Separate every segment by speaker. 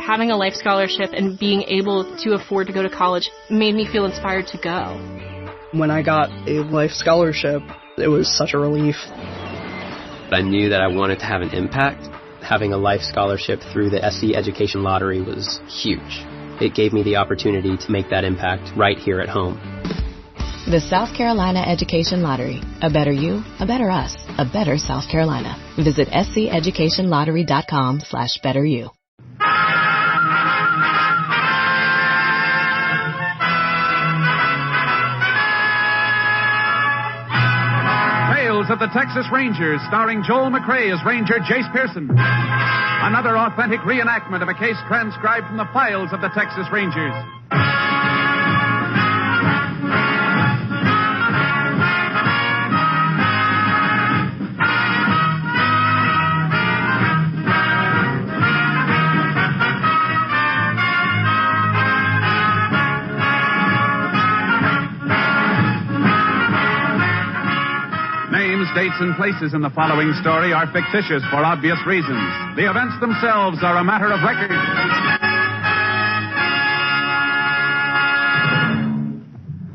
Speaker 1: having a life scholarship and being able to afford to go to college made me feel inspired to go.
Speaker 2: When I got a life scholarship, it was such a relief.
Speaker 3: I knew that I wanted to have an impact. Having a life scholarship through the SC Education Lottery was huge. It gave me the opportunity to make that impact right here at home.
Speaker 4: The South Carolina Education Lottery. A better you, a better us, a better South Carolina. Visit sceducationlottery.com/betteryou.
Speaker 5: Tales of the Texas Rangers, starring Joel McRae as Ranger Jace Pearson. Another authentic reenactment of a case transcribed from the files of the Texas Rangers. Names, dates, and places in the following story are fictitious for obvious reasons. The events themselves are a matter of record.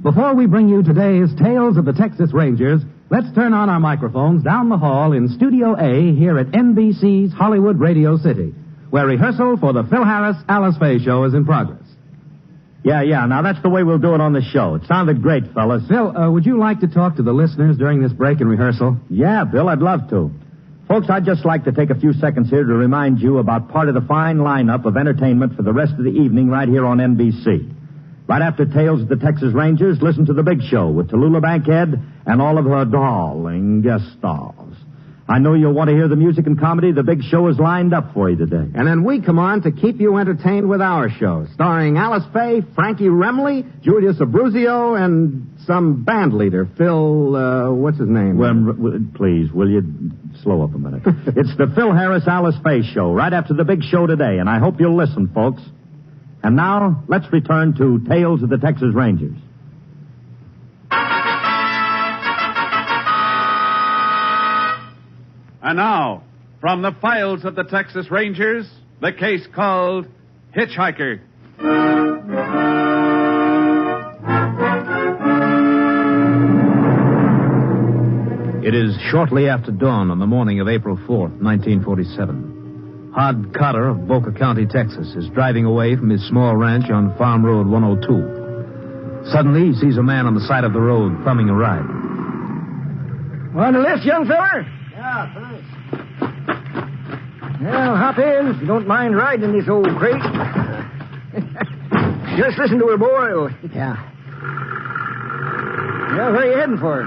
Speaker 6: Before we bring you today's Tales of the Texas Rangers, let's turn on our microphones down the hall in Studio A here at NBC's Hollywood Radio City, where rehearsal for the Phil Harris Alice Faye show is in progress.
Speaker 7: Yeah. Now, that's the way we'll do it on the show. It sounded great, fellas.
Speaker 6: Phil, would you like to talk to the listeners during this break in rehearsal?
Speaker 7: Yeah, Bill, I'd love to. Folks, I'd just like to take a few seconds here to remind you about part of the fine lineup of entertainment for the rest of the evening right here on NBC. Right after Tales of the Texas Rangers, listen to The Big Show with Tallulah Bankhead and all of her darling guest stars. I know you'll want to hear the music and comedy. The Big Show is lined up for you today.
Speaker 8: And then we come on to keep you entertained with our show, starring Alice Faye, Frankie Remley, Julius Abruzio, and some band leader, Phil, what's his name?
Speaker 7: Well, please, will you slow up a minute? It's the Phil Harris Alice Faye show, right after The Big Show today, and I hope you'll listen, folks. And now, let's return to Tales of the Texas Rangers.
Speaker 5: And now, from the files of the Texas Rangers, the case called Hitchhiker.
Speaker 6: It is shortly after dawn on the morning of April 4th, 1947. Hod Cotter of Boca County, Texas, is driving away from his small ranch on Farm Road 102. Suddenly, he sees a man on the side of the road thumbing a ride.
Speaker 9: Want a lift, young feller?
Speaker 8: Yeah, thanks.
Speaker 9: Well, hop in if you don't mind riding in this old crate. Just listen to her, boy.
Speaker 8: Yeah.
Speaker 9: Well, where are you heading for?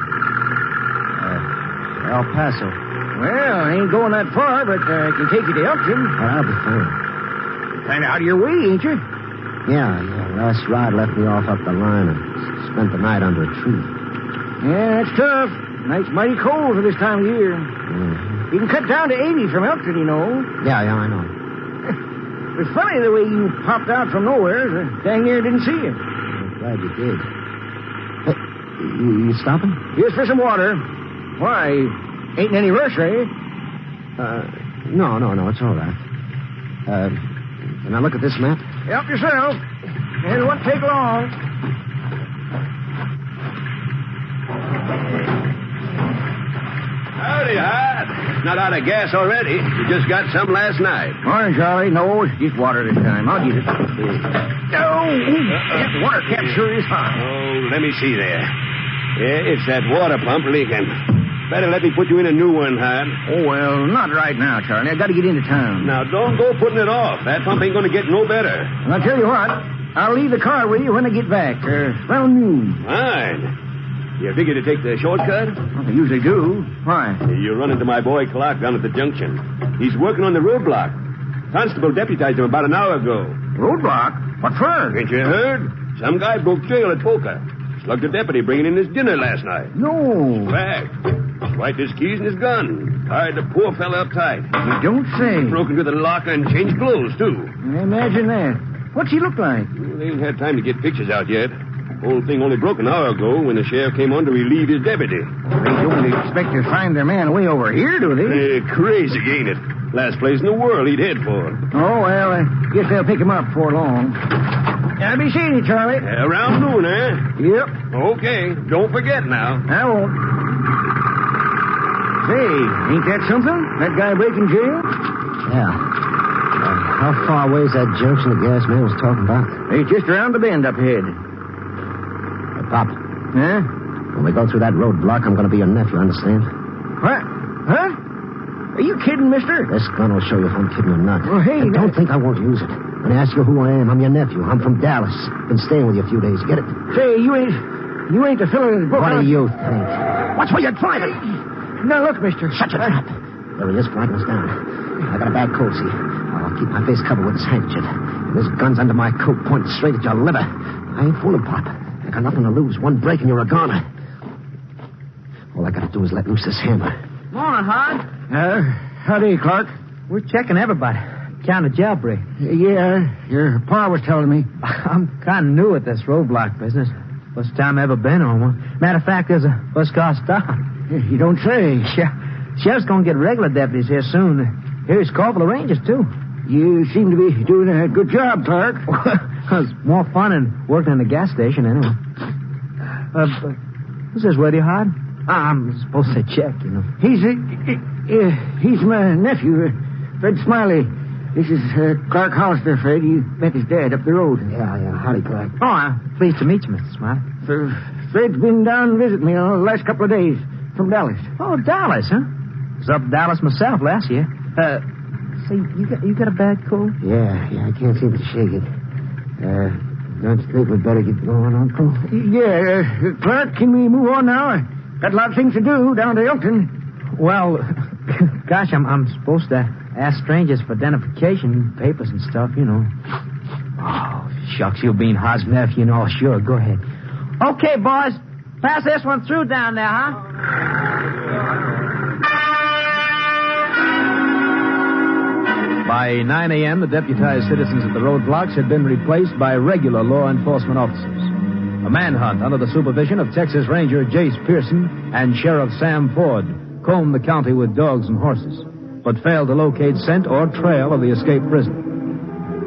Speaker 8: El Paso.
Speaker 9: Well, I ain't going that far, but I can take you to Elkton.
Speaker 8: I'll be fine.
Speaker 9: Kind of out of your way, ain't you?
Speaker 8: Yeah. Last ride left me off up the line and spent the night under a tree.
Speaker 9: Yeah, that's tough. Night's mighty cold for this time of year.
Speaker 8: Mm-hmm.
Speaker 9: You can cut down to 80 from Elkton, you know.
Speaker 8: Yeah, I know.
Speaker 9: It's funny the way you popped out from nowhere. Dang near didn't see you.
Speaker 8: I'm glad you did. Hey, you stopping?
Speaker 9: Here's for some water. Why, ain't in any rush, eh?
Speaker 8: No, it's all right. Can I look at this map?
Speaker 9: Help yourself. And it won't take long.
Speaker 10: Howdy, Hod. Not out of gas already. You just got some last night.
Speaker 9: Morning, Charlie. No, it's just water this time. I'll get it. Oh, that water cap sure is hot.
Speaker 10: Oh, let me see there. Yeah, it's that water pump leaking. Better let me put you in a new one, Hod.
Speaker 9: Oh, well, not right now, Charlie. I got to get into town.
Speaker 10: Now, don't go putting it off. That pump ain't going to get no better.
Speaker 9: And I'll tell you what. I'll leave the car with you when I get back. Around noon.
Speaker 10: Fine. You figure to take the shortcut?
Speaker 9: Well, I usually do. Why?
Speaker 10: You run into my boy Clark down at the junction. He's working on the roadblock. Constable deputized him about an hour ago.
Speaker 9: Roadblock? What for?
Speaker 10: Ain't you heard? Some guy broke jail at Boca. Slugged a deputy bringing in his dinner last night.
Speaker 9: No.
Speaker 10: Fact. Swiped his keys and his gun. Tied the poor fella up tight.
Speaker 9: You don't say.
Speaker 10: Broke into the locker and changed clothes, too.
Speaker 9: I imagine that. What's he look like?
Speaker 10: Well, they ain't had time to get pictures out yet. Whole thing only broke an hour ago when the sheriff came on to relieve his deputy.
Speaker 9: They don't expect to find their man way over here, do they?
Speaker 10: Crazy, ain't it? Last place in the world he'd head for.
Speaker 9: Oh, well, Guess they'll pick him up before long. I'll be seeing you, Charlie.
Speaker 10: Around noon, eh?
Speaker 9: Yep.
Speaker 10: Okay. Don't forget now.
Speaker 9: I won't. Say, ain't that something? That guy breaking jail?
Speaker 11: Yeah. How far away is that junction the gas man was talking about?
Speaker 9: It's just around the bend up ahead.
Speaker 11: Hey, Pop.
Speaker 9: Huh?
Speaker 11: When we go through that roadblock, I'm going to be your nephew, understand?
Speaker 9: What? Huh? Are you kidding, mister?
Speaker 11: This gun will show you if I'm kidding or not.
Speaker 9: Well, hey,
Speaker 11: and don't think I won't use it. When I ask you who I am, I'm your nephew. I'm from Dallas. Been staying with you a few days. Get it?
Speaker 9: Say, you ain't the fellow that broke
Speaker 11: What
Speaker 9: out.
Speaker 11: do you think? Watch where you're driving.
Speaker 9: Now, look, mister.
Speaker 11: Shut your trap. There he is, flagging us down. I got a bad cold, see? I'll keep my face covered with this handkerchief. And this gun's under my coat, pointed straight at your liver. I ain't fooling, Pop. I got nothing to lose. One break and you're a goner. All I gotta do is let loose this hammer.
Speaker 2: Morning, Hod.
Speaker 9: Howdy, Clark.
Speaker 2: We're checking everybody. Counting a jailbreak.
Speaker 9: Yeah, your pa was telling me.
Speaker 2: I'm kind of new at this roadblock business. First time I ever been on one. Matter of fact, there's a bus car stop.
Speaker 9: You don't say.
Speaker 2: Sheriff's going to get regular deputies here soon. Here's call for the Rangers, too.
Speaker 9: You seem to be doing a good job, Clark.
Speaker 2: It's more fun than working in a gas station, anyway. Who's this with you, Hod? I'm supposed to check, you know.
Speaker 9: He's my nephew, Fred Smiley. This is Clark Hollister, Fred. You met his dad up the road.
Speaker 11: Yeah. Howdy, Clark.
Speaker 2: Oh, I'm pleased to meet you, Mr. Smiley.
Speaker 9: Fred's been down visiting me the last couple of days from Dallas.
Speaker 2: Oh, Dallas, huh? I was up in Dallas myself last year. Say, you got a bad cold?
Speaker 11: Yeah, I can't seem to shake it. Don't you think we'd better get going, Uncle?
Speaker 9: Yeah, Clark, can we move on now? Got a lot of things to do down to Elkton.
Speaker 2: Well, gosh, I'm supposed to ask strangers for identification papers and stuff, you know. Oh, shucks, you being Hod's nephew and all. Sure, go ahead. Okay, boys. Pass this one through down there, huh?
Speaker 6: By 9 a.m., the deputized citizens at the roadblocks had been replaced by regular law enforcement officers. A manhunt under the supervision of Texas Ranger Jace Pearson and Sheriff Sam Ford combed the county with dogs and horses, but failed to locate scent or trail of the escaped prisoner.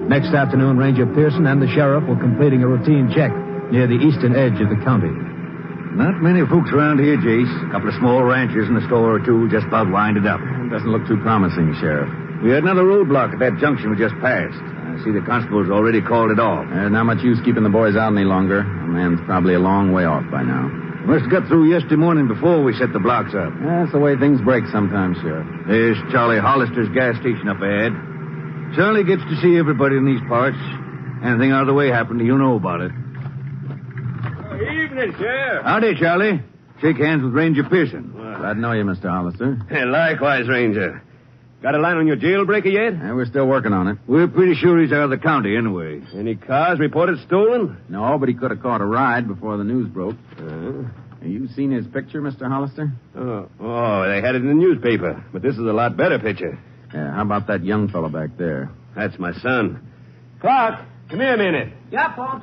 Speaker 6: Next afternoon, Ranger Pearson and the sheriff were completing a routine check near the eastern edge of the county.
Speaker 12: Not many folks around here, Jace. A couple of small ranches and a store or two just about winded up.
Speaker 8: Doesn't look too promising, Sheriff.
Speaker 12: We had another roadblock at that junction we just passed. I see the constable's already called it off.
Speaker 8: There's not much use keeping the boys out any longer. The man's probably a long way off by now.
Speaker 12: Must have got through yesterday morning before we set the blocks up.
Speaker 8: That's the way things break sometimes, Sheriff.
Speaker 12: There's Charlie Hollister's gas station up ahead. Charlie gets to see everybody in these parts. Anything out of the way happened, you'll know about it.
Speaker 10: Good evening, Sheriff.
Speaker 12: Howdy, Charlie. Shake hands with Ranger Pearson.
Speaker 8: Glad to know you, Mr. Hollister.
Speaker 10: Likewise, Ranger. Got a line on your jailbreaker yet?
Speaker 8: We're still working on it.
Speaker 12: We're pretty sure he's out of the county anyway.
Speaker 10: Any cars reported stolen?
Speaker 8: No, but he could have caught a ride before the news broke. Have you seen his picture, Mr. Hollister?
Speaker 10: Oh, they had it in the newspaper. But this is a lot better picture.
Speaker 8: Yeah, how about that young fellow back there?
Speaker 10: That's my son. Clark, come here a minute.
Speaker 2: Yeah, Paul.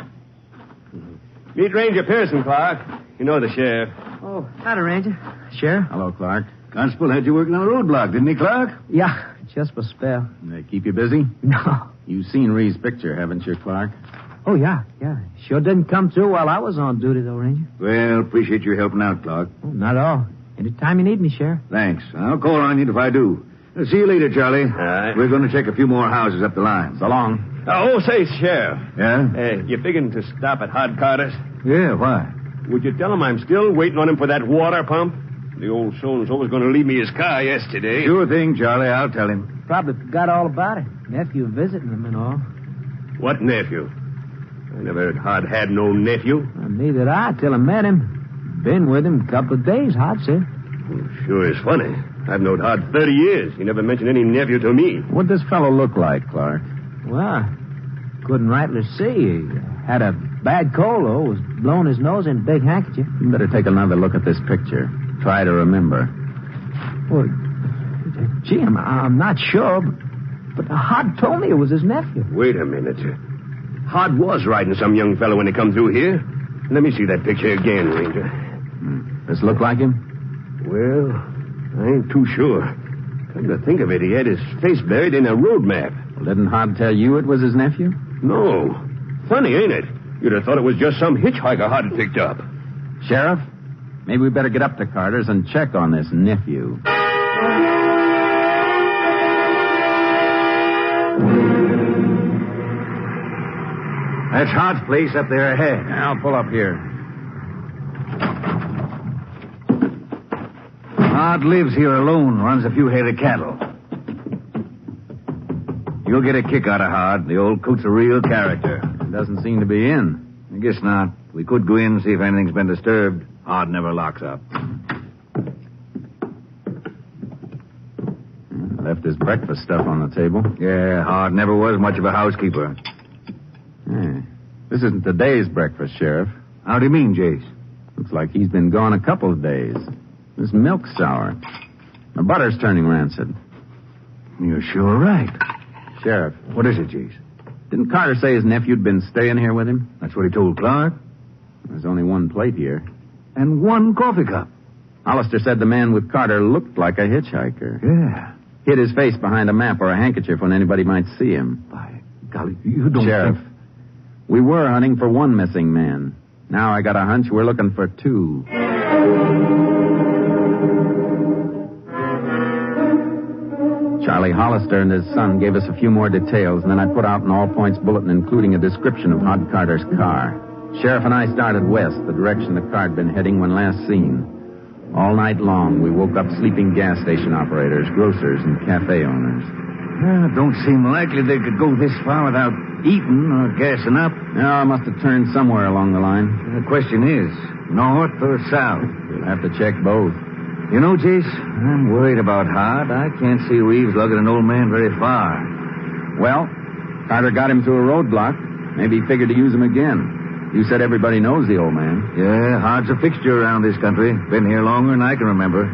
Speaker 10: Meet Ranger Pearson, Clark. You know the sheriff.
Speaker 2: Oh, howdy, Ranger. Sheriff?
Speaker 8: Hello, Clark.
Speaker 12: Constable had you working on the roadblock, didn't he, Clark?
Speaker 2: Yeah, just for a spell.
Speaker 8: They keep you busy?
Speaker 2: No.
Speaker 8: You've seen Ree's picture, haven't you, Clark?
Speaker 2: Oh, yeah. Sure didn't come through while I was on duty, though, Ranger.
Speaker 12: Well, appreciate your helping out, Clark.
Speaker 2: Oh, not at all. Anytime you need me, Sheriff.
Speaker 12: Thanks. I'll call on you if I do. See you later, Charlie.
Speaker 10: All right.
Speaker 12: We're going to check a few more houses up the line.
Speaker 8: So long.
Speaker 10: Say, Sheriff.
Speaker 12: Yeah?
Speaker 10: You figuring to stop at Hod Carter's?
Speaker 12: Yeah, why?
Speaker 10: Would you tell him I'm still waiting on him for that water pump? The old so-and-so was going to leave me his car yesterday.
Speaker 12: Sure thing, Charlie. I'll tell him.
Speaker 2: Probably forgot all about it. Nephew visiting him and all.
Speaker 10: What nephew? I never heard Hod had no nephew.
Speaker 2: Well, neither did I till I met him. Been with him a couple of days, Hod said.
Speaker 10: Sure is funny. I've known Hod 30 years. He never mentioned any nephew to me.
Speaker 8: What'd this fellow look like, Clark?
Speaker 2: Well, couldn't rightly see. He had a bad cold, though. Was blowing his nose in a big handkerchief.
Speaker 8: You better take another look at this picture. Try to remember.
Speaker 2: Well, gee, I'm not sure, but Hod told me it was his nephew.
Speaker 10: Wait a minute. Hod was riding some young fellow when he come through here. Let me see that picture again, Ranger.
Speaker 8: Does this look like him?
Speaker 10: Well, I ain't too sure. Come to think of it, he had his face buried in a road map.
Speaker 6: Well, didn't Hod tell you it was his nephew?
Speaker 10: No. Funny, ain't it? You'd have thought it was just some hitchhiker Hod had picked up.
Speaker 6: Sheriff, maybe we better get up to Carter's and check on this nephew.
Speaker 12: That's Hod's place up there ahead.
Speaker 6: I'll pull up here.
Speaker 12: Hod lives here alone, runs a few head of cattle. You'll get a kick out of Hod. The old coot's a real character.
Speaker 6: Doesn't seem to be in.
Speaker 12: I guess not. We could go in and see if anything's been disturbed. Hod never locks up.
Speaker 6: Left his breakfast stuff on the table.
Speaker 12: Yeah, Hod never was much of a housekeeper.
Speaker 6: This isn't today's breakfast, Sheriff.
Speaker 12: How do you mean, Jace?
Speaker 6: Looks like he's been gone a couple of days. This milk's sour. The butter's turning rancid.
Speaker 12: You're sure right.
Speaker 6: Sheriff.
Speaker 12: What is it, Jace?
Speaker 6: Didn't Carter say his nephew'd been staying here with him?
Speaker 12: That's what he told Clark.
Speaker 6: There's only one plate here.
Speaker 12: And one coffee cup.
Speaker 6: Hollister said the man with Carter looked like a hitchhiker.
Speaker 12: Yeah.
Speaker 6: Hid his face behind a map or a handkerchief when anybody might see him.
Speaker 12: By golly, you don't
Speaker 6: Sheriff, we were hunting for one missing man. Now I got a hunch we're looking for two. Charlie Hollister and his son gave us a few more details, and then I put out an all-points bulletin including a description of Hod Carter's car. Sheriff and I started west, the direction the car had been heading when last seen. All night long, we woke up sleeping gas station operators, grocers, and cafe owners.
Speaker 12: Well, it don't seem likely they could go this far without eating or gassing up.
Speaker 6: No, I must have turned somewhere along the line.
Speaker 12: The question is, north or south?
Speaker 6: We'll have to check both.
Speaker 12: You know, Jace, I'm worried about Hod. I can't see Reeves lugging an old man very far.
Speaker 6: Well, Carter got him to a roadblock. Maybe he figured to use him again. You said everybody knows the old man.
Speaker 12: Yeah, Hod's a fixture around this country. Been here longer than I can remember.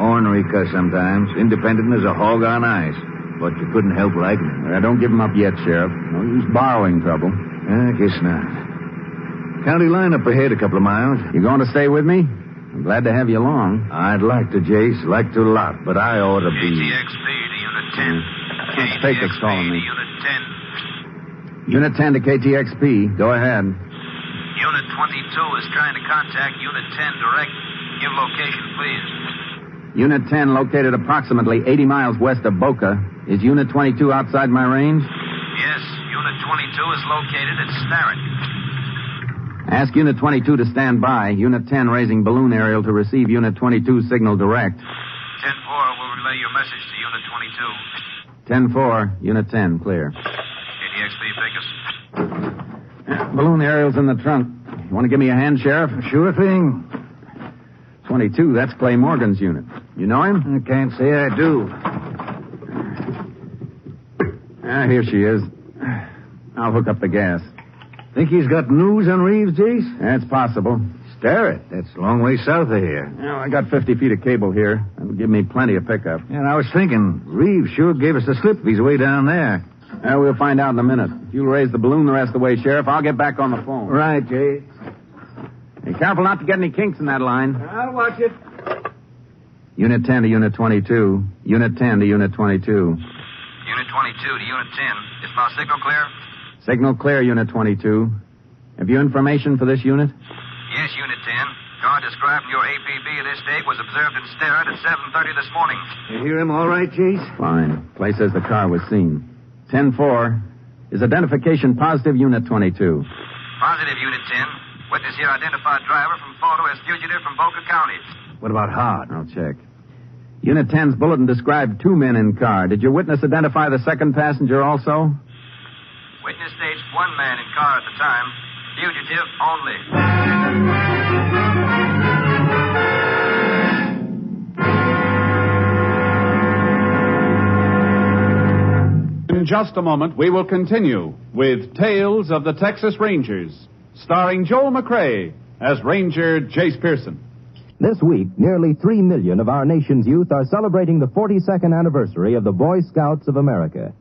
Speaker 12: Ornery cuss sometimes. Independent as a hog on ice. But you couldn't help liking him.
Speaker 6: Don't give him up yet, Sheriff. No use borrowing trouble.
Speaker 12: I guess not. County line up ahead a couple of miles.
Speaker 6: You going to stay with me? I'm glad to have you along.
Speaker 12: I'd like to, Jace. Like to a lot. But I ought to be...
Speaker 13: KTXP to Unit 10.
Speaker 6: That's Pecos calling me.
Speaker 13: Unit 10.
Speaker 6: Unit 10 to KTXP. Go ahead.
Speaker 13: Unit 22 is trying to contact Unit 10 direct. Give location, please.
Speaker 6: Unit 10 located approximately 80 miles west of Boca. Is Unit 22 outside my range?
Speaker 13: Yes, Unit 22 is located at Starrett.
Speaker 6: Ask Unit 22 to stand by. Unit 10 raising balloon aerial to receive Unit 22 signal direct.
Speaker 13: 10-4 will relay your message to Unit 22.
Speaker 6: 10-4, Unit 10, clear.
Speaker 13: KTXP, Pecos.
Speaker 6: Balloon aerial's in the trunk. You want to give me a hand, Sheriff?
Speaker 12: Sure thing.
Speaker 6: 22, that's Clay Morgan's unit. You know him?
Speaker 12: I can't say I do.
Speaker 6: Here she is. I'll hook up the gas.
Speaker 12: Think he's got news on Reeves, Jace?
Speaker 6: That's possible.
Speaker 12: Starrett. That's a long way south of here.
Speaker 6: Well, I got 50 feet of cable here. That'll give me plenty of pickup.
Speaker 12: Yeah, and I was thinking, Reeves sure gave us the slip if he's way down there.
Speaker 6: We'll find out in a minute. If you'll raise the balloon the rest of the way, Sheriff, I'll get back on the phone.
Speaker 12: Right, Jay.
Speaker 6: Be careful not to get any kinks in that line.
Speaker 12: I'll watch it.
Speaker 6: Unit 10 to Unit 22. Unit 10 to Unit 22.
Speaker 13: Unit 22 to Unit 10. Is my signal clear?
Speaker 6: Signal clear, Unit 22. Have you information for this unit?
Speaker 13: Yes, Unit 10. Car described in your APB of this date was observed in Starrett at 7:30 this morning.
Speaker 12: You hear him all right, Chase?
Speaker 6: Fine. Clay says the car was seen. 10-4. Is identification positive, Unit 22?
Speaker 13: Positive, Unit 10. Witness here identified driver from photo as fugitive from Boca County.
Speaker 12: What about Hod?
Speaker 6: I'll check. Unit 10's bulletin described 2 men in car. Did your witness identify the second passenger also?
Speaker 13: Witness states 1 man in car at the time. Fugitive only.
Speaker 5: In just a moment, we will continue with Tales of the Texas Rangers, starring Joel McRae as Ranger Jace Pearson.
Speaker 14: This week, nearly 3 million of our nation's youth are celebrating the 42nd anniversary of the Boy Scouts of America.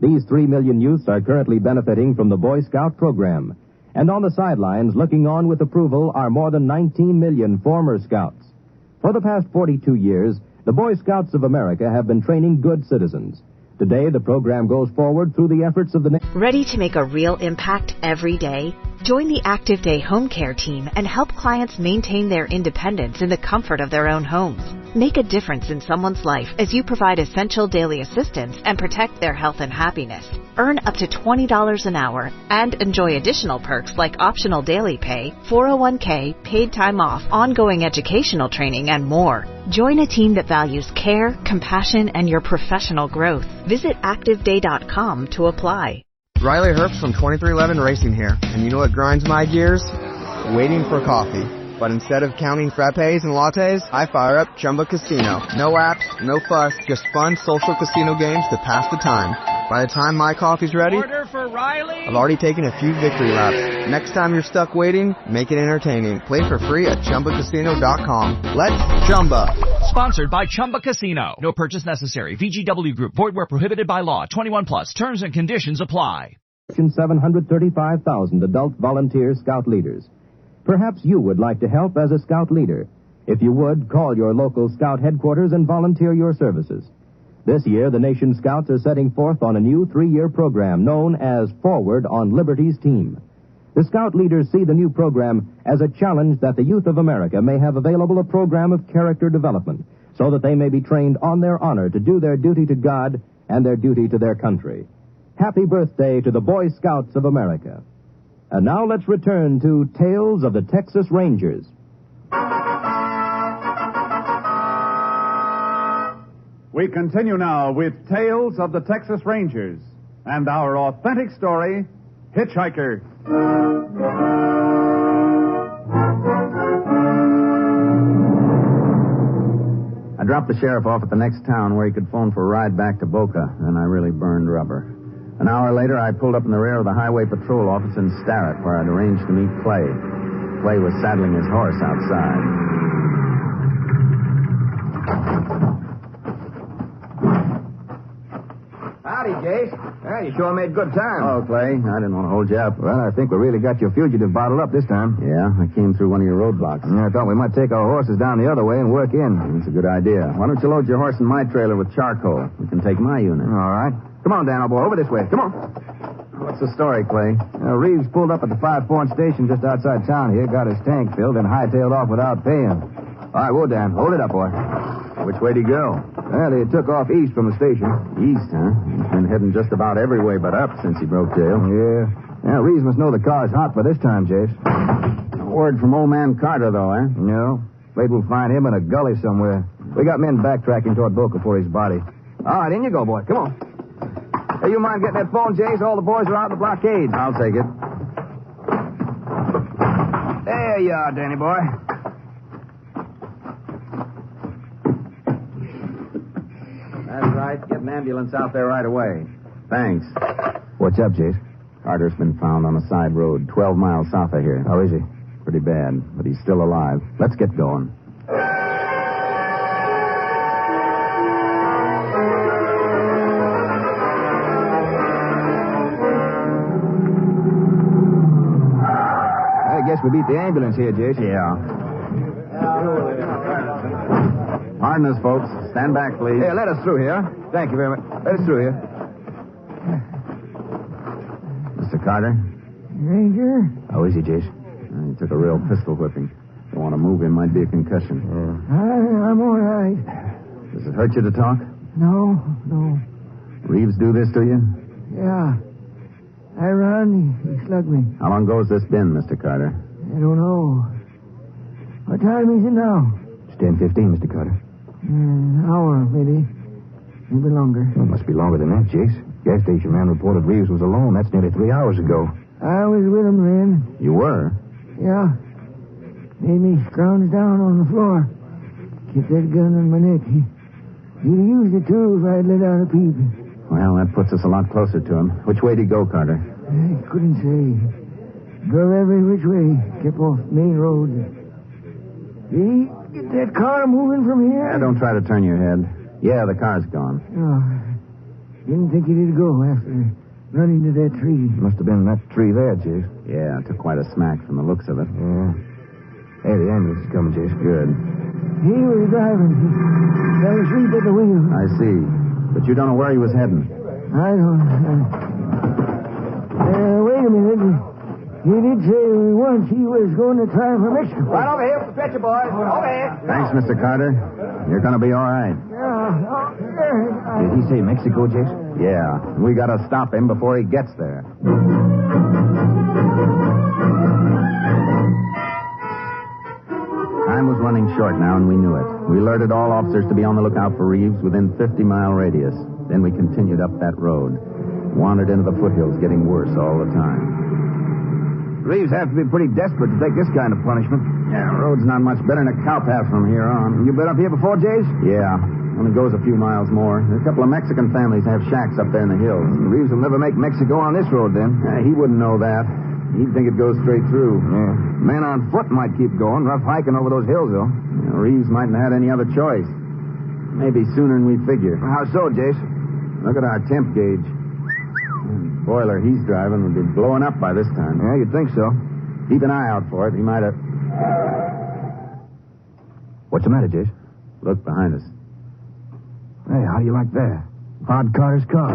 Speaker 14: These 3 million youths are currently benefiting from the Boy Scout program. And on the sidelines, looking on with approval, are more than 19 million former Scouts. For the past 42 years, the Boy Scouts of America have been training good citizens. Today, the program goes forward through the efforts of the...
Speaker 15: Ready to make a real impact every day? Join the Active Day Home Care team and help clients maintain their independence in the comfort of their own homes. Make a difference in someone's life as you provide essential daily assistance and protect their health and happiness. Earn up to $20 an hour and enjoy additional perks like optional daily pay, 401k, paid time off, ongoing educational training, and more. Join a team that values care, compassion, and your professional growth. Visit ActiveDay.com to apply.
Speaker 16: Riley Herbst from 2311 Racing here, and you know what grinds my gears? Waiting for coffee. But instead of counting frappes and lattes, I fire up Chumba Casino. No apps, no fuss, just fun social casino games to pass the time. By the time my coffee's ready,
Speaker 17: order for Riley.
Speaker 16: I've already taken a few victory laps. Next time you're stuck waiting, make it entertaining. Play for free at ChumbaCasino.com. Let's Chumba.
Speaker 17: Sponsored by Chumba Casino. No purchase necessary. VGW Group. Void where prohibited by law. 21 plus. Terms and conditions apply.
Speaker 14: 735,000 adult volunteer scout leaders. Perhaps you would like to help as a scout leader. If you would, call your local scout headquarters and volunteer your services. This year, the nation's scouts are setting forth on a new 3-year program known as Forward on Liberty's Team. The scout leaders see the new program as a challenge that the youth of America may have available a program of character development so that they may be trained on their honor to do their duty to God and their duty to their country. Happy birthday to the Boy Scouts of America. And now let's return to Tales of the Texas Rangers.
Speaker 5: We continue now with Tales of the Texas Rangers and our authentic story, Hitchhiker.
Speaker 8: I dropped the sheriff off at the next town where he could phone for a ride back to Boca, and I really burned rubber. An hour later, I pulled up in the rear of the Highway Patrol office in Starrett, where I'd arranged to meet Clay. Clay was saddling his horse outside.
Speaker 7: Howdy, Jace. Well, you sure made good time.
Speaker 8: Oh, Clay, I didn't want to hold you up.
Speaker 7: Well, I think we really got your fugitive bottled up this time.
Speaker 8: Yeah, I came through one of your roadblocks.
Speaker 7: Yeah, I thought we might take our horses down the other way and work in.
Speaker 8: That's a good idea. Why don't you load your horse in my trailer with charcoal? We can take my unit.
Speaker 7: All right. Come on, Dan, old boy. Over this way. Come on.
Speaker 8: What's the story, Clay?
Speaker 7: Reeves pulled up at the 5 Point station just outside town here, got his tank filled, and hightailed off without paying. All right, whoa, Dan. Hold it up, boy.
Speaker 8: Which way did he go?
Speaker 7: Well, he took off east from the station.
Speaker 8: East, huh? He's been heading just about every way but up since he broke jail.
Speaker 7: Yeah. Yeah, Reeves must know the car's hot by this time, Jace.
Speaker 8: No word from old man Carter, though, eh?
Speaker 7: No. Afraid we'll find him in a gully somewhere. We got men backtracking toward Boca for his body. All right, in you go, boy. Come on. Hey, you mind getting that phone, Jace? All the boys are out in the blockade.
Speaker 8: I'll take it.
Speaker 7: There you are, Danny boy.
Speaker 8: That's right. Get an ambulance out there right away. Thanks.
Speaker 7: What's up, Jace?
Speaker 8: Carter's been found on a side road 12 miles south of here.
Speaker 7: How is he?
Speaker 8: Pretty bad, but he's still alive. Let's get going.
Speaker 7: I guess we beat the ambulance here, Jace.
Speaker 8: Yeah. Pardon us, folks. Stand back, please.
Speaker 7: Here, let us through here. Thank you very much. Let us through here.
Speaker 8: Mr. Carter?
Speaker 9: Ranger?
Speaker 8: How is he, Jace? He took a real pistol whipping. Don't want to move him. Might be a concussion.
Speaker 9: I'm all right.
Speaker 8: Does it hurt you to talk?
Speaker 9: No.
Speaker 8: Reeves do this to you?
Speaker 9: Yeah. I run, he slugged me.
Speaker 8: How long ago has this been, Mr. Carter?
Speaker 9: I don't know. What time is it now?
Speaker 7: It's 10:15, Mr. Carter.
Speaker 9: An hour, maybe. Maybe longer.
Speaker 7: Well, it must be longer than that, Jace. Gas station man reported Reeves was alone. That's nearly 3 hours ago.
Speaker 9: I was with him then.
Speaker 8: You were?
Speaker 9: Yeah. Made me scrounge down on the floor. Kept that gun on my neck. He'd have used it, too, if I'd let out a peep.
Speaker 8: Well, that puts us a lot closer to him. Which way did he go, Carter?
Speaker 9: I couldn't say. Drove every which way. Kept off main roads. Did he get that car moving from here?
Speaker 8: Yeah, don't try to turn your head. Yeah, the car's gone.
Speaker 9: Oh, didn't think he'd go after running to that tree.
Speaker 7: Must have been that tree there, Jace.
Speaker 8: Yeah, it took quite a smack from the looks of it.
Speaker 7: Yeah. Hey, the ambulance is coming, Jace.
Speaker 8: Good.
Speaker 9: He was driving. He fell asleep at the wheel.
Speaker 8: I see. But you don't know where he was heading.
Speaker 9: I don't. Wait a minute. He did say once he was going to try for Mexico.
Speaker 11: Right over here with the stretcher, boys. Over here.
Speaker 8: Thanks, Mr. Carter. You're going to be all right.
Speaker 9: Did
Speaker 8: he say Mexico, Jason? Yeah. We got to stop him before he gets there. Time was running short now, and we knew it. We alerted all officers to be on the lookout for Reeves within 50-mile radius. Then we continued up that road. Wandered into the foothills, getting worse all the time.
Speaker 12: Reeves have to be pretty desperate to take this kind of punishment.
Speaker 8: Yeah, the road's not much better than a cow path from here on.
Speaker 12: You been up here before, Jace?
Speaker 8: Yeah. Only goes a few miles more. A couple of Mexican families have shacks up there in the hills.
Speaker 12: Reeves will never make Mexico on this road, then.
Speaker 8: He wouldn't know that. He'd think it goes straight through.
Speaker 12: Yeah. Men on foot might keep going, rough hiking over those hills, though.
Speaker 8: Reeves mightn't have had any other choice. Maybe sooner than we figure.
Speaker 12: How so, Jace?
Speaker 8: Look at our temp gauge. Boiler he's driving would be blowing up by this time.
Speaker 12: Yeah, you'd think so.
Speaker 8: Keep an eye out for it. He might have...
Speaker 12: What's the matter, Jace?
Speaker 8: Look behind us.
Speaker 12: Hey, how do you like that? Hard Carter's car.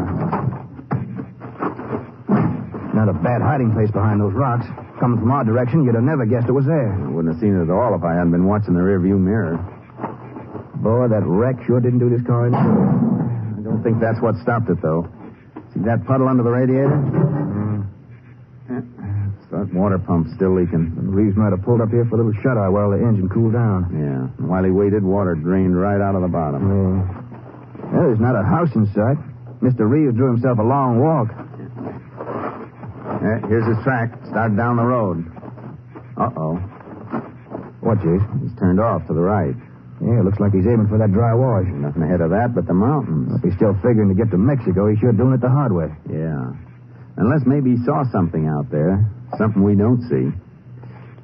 Speaker 12: Not a bad hiding place behind those rocks. Coming from our direction, you'd have never guessed it was there.
Speaker 8: I wouldn't have seen it at all if I hadn't been watching the rearview mirror.
Speaker 12: Boy, that wreck sure didn't do this car any good.
Speaker 8: I don't think that's what stopped it, though. See that puddle under the radiator? That water pump's still leaking.
Speaker 12: Reeves might have pulled up here for a little shut-eye while the engine cooled down.
Speaker 8: Yeah. And while he waited, water drained right out of the bottom.
Speaker 12: Yeah. Well, there's not a house in sight. Mr. Reeves drew himself a long walk.
Speaker 8: Here's his track. Started down the road. Uh-oh.
Speaker 12: What, Jace?
Speaker 8: He's turned off to the right.
Speaker 12: Yeah, looks like he's aiming for that dry wash.
Speaker 8: Nothing ahead of that but the mountains.
Speaker 12: If he's still figuring to get to Mexico, he's sure doing it the hard way.
Speaker 8: Yeah. Unless maybe he saw something out there. Something we don't see.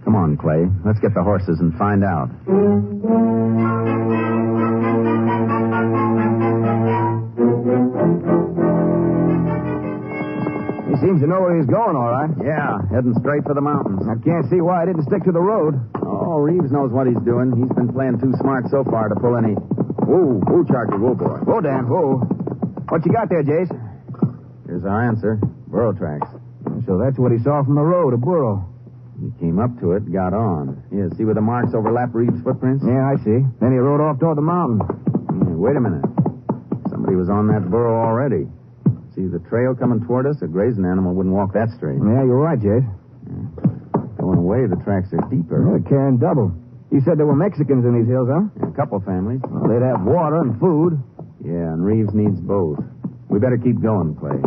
Speaker 8: Come on, Clay. Let's get the horses and find out.
Speaker 12: He seems to know where he's going, all right.
Speaker 8: Yeah, heading straight for the mountains.
Speaker 12: I can't see why he didn't stick to the road.
Speaker 8: Oh, Reeves knows what he's doing. He's been playing too smart so far to pull any... Whoa, Charlie, whoa, boy.
Speaker 12: Whoa, Dan, whoa. What you got there, Jace?
Speaker 8: Here's our answer. Burro tracks.
Speaker 12: So that's what he saw from the road, a burro.
Speaker 8: He came up to it, got on. Yeah, see where the marks overlap Reeves' footprints?
Speaker 12: Yeah, I see. Then he rode off toward the mountain.
Speaker 8: Yeah, wait a minute. Somebody was on that burro already. See the trail coming toward us? A grazing animal wouldn't walk that straight.
Speaker 12: Yeah, you're right, Jace.
Speaker 8: Yeah. Going away, the tracks are deeper.
Speaker 12: Yeah, carrying double. You said there were Mexicans in these hills, huh?
Speaker 8: Yeah, a couple families.
Speaker 12: Well, they'd have water and food.
Speaker 8: Yeah, and Reeves needs both. We better keep going, Clay.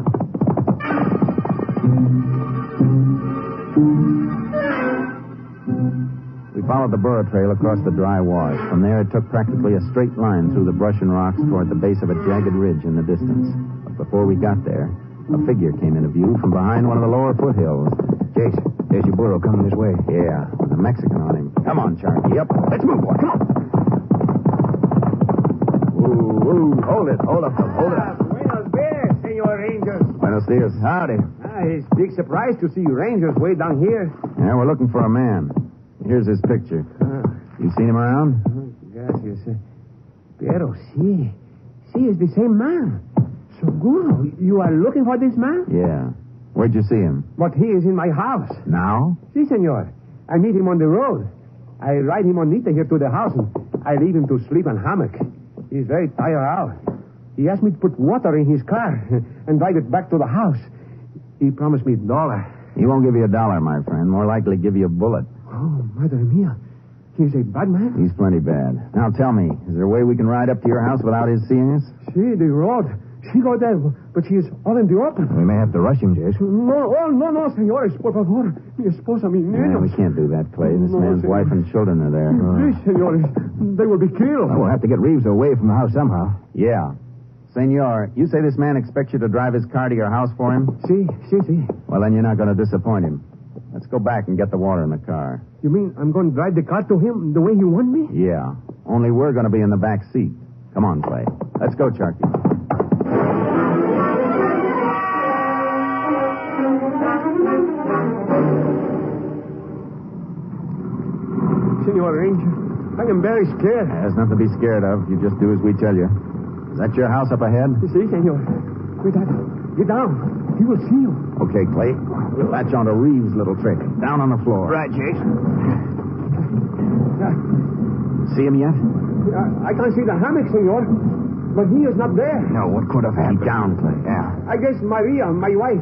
Speaker 8: We followed the burro trail across the dry wash. From there, it took practically a straight line through the brush and rocks toward the base of a jagged ridge in the distance. But before we got there, a figure came into view from behind one of the lower foothills.
Speaker 12: Jace, there's your burro coming this way.
Speaker 8: Yeah, with a Mexican on him. Come on, Charlie. Yep.
Speaker 12: Let's move, boy. Come on.
Speaker 8: Ooh, hold it. Hold up.
Speaker 18: Buenos dias, Senor Rangers.
Speaker 8: Buenos dias.
Speaker 12: Howdy.
Speaker 18: It's a big surprise to see you Rangers way down here.
Speaker 8: Yeah, we're looking for a man. Here's his picture. You seen him around?
Speaker 18: Gracias. Pero sí, it's the same man. Seguro, you are looking for this man?
Speaker 8: Yeah. Where'd you see him?
Speaker 18: But he is in my house.
Speaker 8: Now?
Speaker 18: Si, senor. I meet him on the road. I ride him on Nita here to the house, and I leave him to sleep on hammock. He's very tired out. He asked me to put water in his car and drive it back to the house. He promised me $1.
Speaker 8: He won't give you $1, my friend. More likely give you a bullet.
Speaker 18: Oh, madre mia. He's a bad man?
Speaker 8: He's plenty bad. Now tell me, is there a way we can ride up to your house without his seeing us?
Speaker 18: See, the road. She got there, but she is all in the open.
Speaker 12: We may have to rush him, Jace.
Speaker 18: No, señores, por favor. Mi esposa, mi niños.
Speaker 8: Yeah, we can't do that, Clay. This man's wife and children are there.
Speaker 18: Please, señores, they will be killed.
Speaker 12: Well, we'll have to get Reeves away from the house somehow.
Speaker 8: Yeah. Senor, you say this man expects you to drive his car to your house for him?
Speaker 18: Si.
Speaker 8: Well, then you're not going to disappoint him. Let's go back and get the water in the car.
Speaker 18: You mean I'm going to drive the car to him the way you want me?
Speaker 8: Yeah. Only we're going to be in the back seat. Come on, Clay. Let's go, Charky.
Speaker 18: Senor Ranger, I am very scared.
Speaker 8: There's nothing to be scared of. You just do as we tell you. Is that your house up ahead?
Speaker 18: Si, senor. Cuidado. Get down. He will see you.
Speaker 8: Okay, Clay. We'll latch onto Reeves' little trick. Down on the floor.
Speaker 12: Right, Jase.
Speaker 8: See him yet?
Speaker 18: I can't see the hammock, senor. But he is not there.
Speaker 8: No, what could have happened? Keep down, Clay. Yeah.
Speaker 18: I guess Maria, my wife,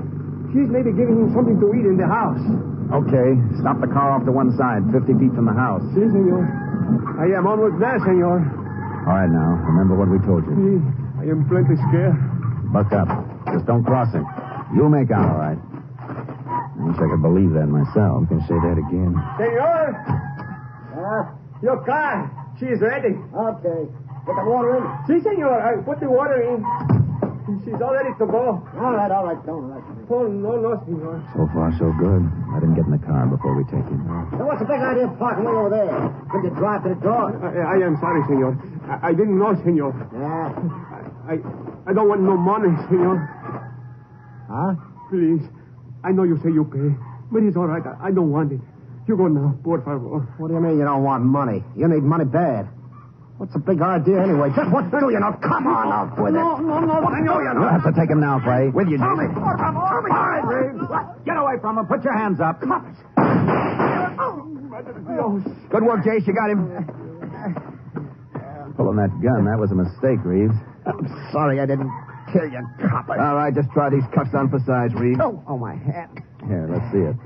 Speaker 18: she's maybe giving him something to eat in the house.
Speaker 8: Okay. Stop the car off to one side, 50 feet from the house.
Speaker 18: Si, senor. I am almost there, senor.
Speaker 8: All right, now. Remember what we told you.
Speaker 18: Si, I am plenty scared.
Speaker 8: Buck up. Just don't cross him. You'll make out all right. I wish I could believe that myself. You can say that again.
Speaker 18: Senor! Your car. She is ready.
Speaker 11: Okay. Get the water in?
Speaker 18: Si, senor. I put the water in. She's all ready to go.
Speaker 11: All right. Don't rush me.
Speaker 18: Oh, no, senor.
Speaker 8: So far, so good. Let him get in the car before we take him.
Speaker 11: Now, what's the big idea of parking way over there? Could you drive to the door?
Speaker 18: I am sorry, senor. I didn't know, senor.
Speaker 11: Yeah.
Speaker 18: I don't want no money, senor.
Speaker 11: Huh?
Speaker 18: Please. I know you say you pay, but it's all right. I don't want it. You go now, por favor.
Speaker 11: What do you mean you don't want money? You need money bad. What's the big idea anyway? Just what do you know? Come on up with it.
Speaker 18: No,
Speaker 11: what do you know?
Speaker 8: You'll have to take him now, Clay. With you,
Speaker 11: Tell me.
Speaker 8: Jase.
Speaker 11: All right, Reeves.
Speaker 8: Get away from him. Put your hands up. Good work, Jase. You got him. Pulling that gun, that was a mistake, Reeves.
Speaker 11: I'm sorry I didn't kill you, copper.
Speaker 8: All right, just try these cuffs on for size, Reeves.
Speaker 11: Oh, my hand.
Speaker 8: Here, let's see it.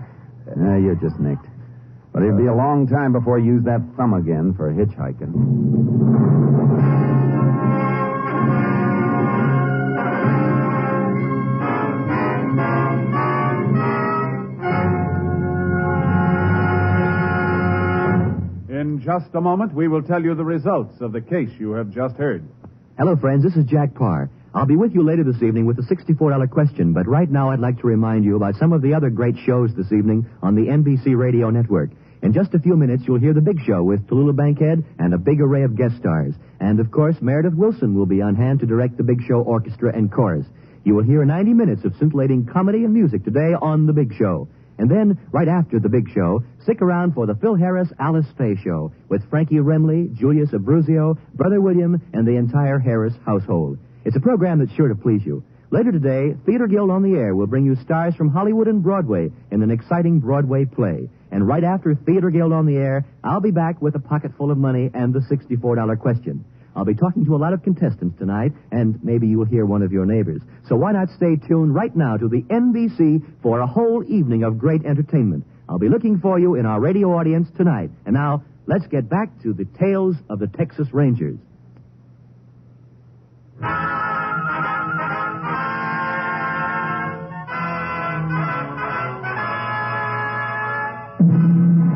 Speaker 8: You're just nicked. But it'll be a long time before you use that thumb again for hitchhiking.
Speaker 5: In just a moment, we will tell you the results of the case you have just heard.
Speaker 19: Hello, friends. This is Jack Parr. I'll be with you later this evening with the $64 question, but right now I'd like to remind you about some of the other great shows this evening on the NBC Radio Network. In just a few minutes, you'll hear The Big Show with Tallulah Bankhead and a big array of guest stars. And, of course, Meredith Wilson will be on hand to direct The Big Show Orchestra and Chorus. You will hear 90 minutes of scintillating comedy and music today on The Big Show. And then, right after The Big Show, stick around for the Phil Harris Alice Faye Show with Frankie Remley, Julius Abruzio, Brother William, and the entire Harris household. It's a program that's sure to please you. Later today, Theater Guild on the Air will bring you stars from Hollywood and Broadway in an exciting Broadway play. And right after Theater Guild on the Air, I'll be back with a pocket full of money and the $64 question. I'll be talking to a lot of contestants tonight, and maybe you'll hear one of your neighbors. So why not stay tuned right now to the NBC for a whole evening of great entertainment. I'll be looking for you in our radio audience tonight. And now, let's get back to the tales of the Texas Rangers.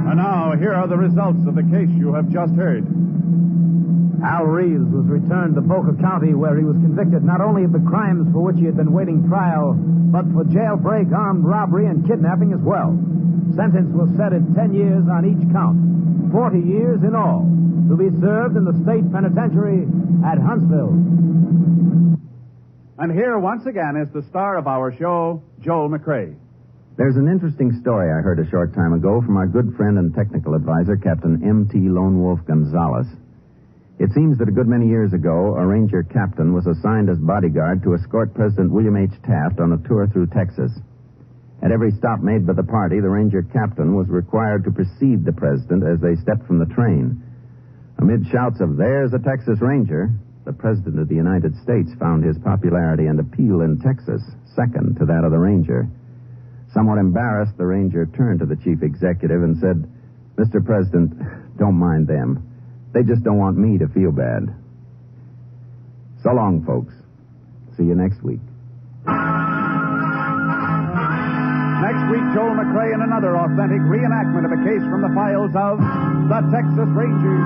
Speaker 5: And now, here are the results of the case you have just heard.
Speaker 2: Al Reeves was returned to Boca County, where he was convicted not only of the crimes for which he had been waiting trial, but for jailbreak, armed robbery, and kidnapping as well. Sentence was set at 10 years on each count, 40 years in all, to be served in the state penitentiary at Huntsville.
Speaker 5: And here, once again, is the star of our show, Joel McRae.
Speaker 8: There's an interesting story I heard a short time ago from our good friend and technical advisor, Captain M.T. Lone Wolf Gonzaullas. It seems that a good many years ago, a Ranger captain was assigned as bodyguard to escort President William H. Taft on a tour through Texas. At every stop made by the party, the Ranger captain was required to precede the president as they stepped from the train. Amid shouts of, "There's a Texas Ranger," the President of the United States found his popularity and appeal in Texas second to that of the Ranger. Somewhat embarrassed, the Ranger turned to the chief executive and said, "Mr. President, don't mind them. They just don't want me to feel bad." So long, folks. See you next week.
Speaker 5: Next week, Joel McRae in another authentic reenactment of a case from the files of the Texas Rangers.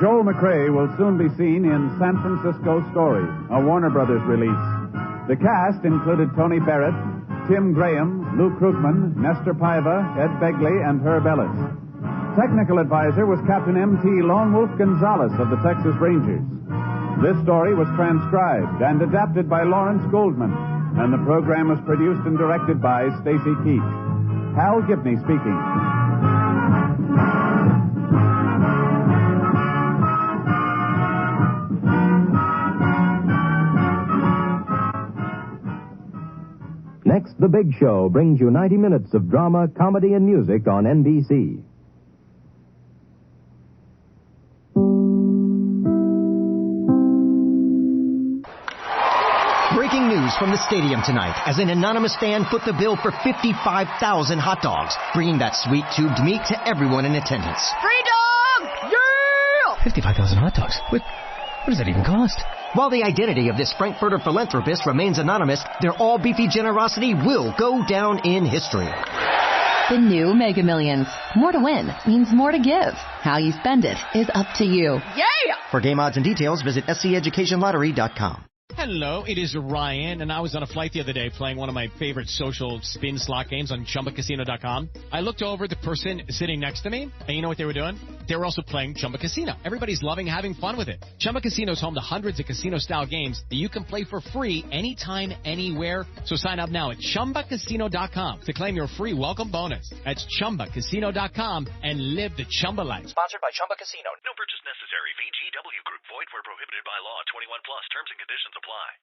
Speaker 5: Joel McRae will soon be seen in San Francisco Story, a Warner Brothers release. The cast included Tony Barrett, Tim Graham, Lou Krugman, Nestor Paiva, Ed Begley, and Herb Ellis. Technical advisor was Captain M.T. Lone Wolf Gonzaullas of the Texas Rangers. This story was transcribed and adapted by Lawrence Goldman, and the program was produced and directed by Stacy Keach. Hal Gibney speaking.
Speaker 14: Next, The Big Show brings you 90 minutes of drama, comedy, and music on NBC.
Speaker 20: Breaking news from the stadium tonight as an anonymous fan put the bill for 55,000 hot dogs, bringing that sweet tubed meat to everyone in attendance.
Speaker 21: Free dog! Yeah!
Speaker 20: 55,000 hot dogs? What does that even cost? While the identity of this Frankfurter philanthropist remains anonymous, their all-beefy generosity will go down in history.
Speaker 22: The new Mega Millions. More to win means more to give. How you spend it is up to you.
Speaker 21: Yeah!
Speaker 20: For game odds and details, visit SCEducationLottery.com.
Speaker 23: Hello, it is Ryan, and I was on a flight the other day playing one of my favorite social spin slot games on ChumbaCasino.com. I looked over at the person sitting next to me, and you know what they were doing? They were also playing Chumba Casino. Everybody's loving having fun with it. Chumba Casino is home to hundreds of casino-style games that you can play for free anytime, anywhere. So sign up now at ChumbaCasino.com to claim your free welcome bonus. That's ChumbaCasino.com and live the Chumba life.
Speaker 17: Sponsored by Chumba Casino.
Speaker 24: No purchase necessary. VGW Group. Void where prohibited by law. 21 plus. Terms and conditions apply.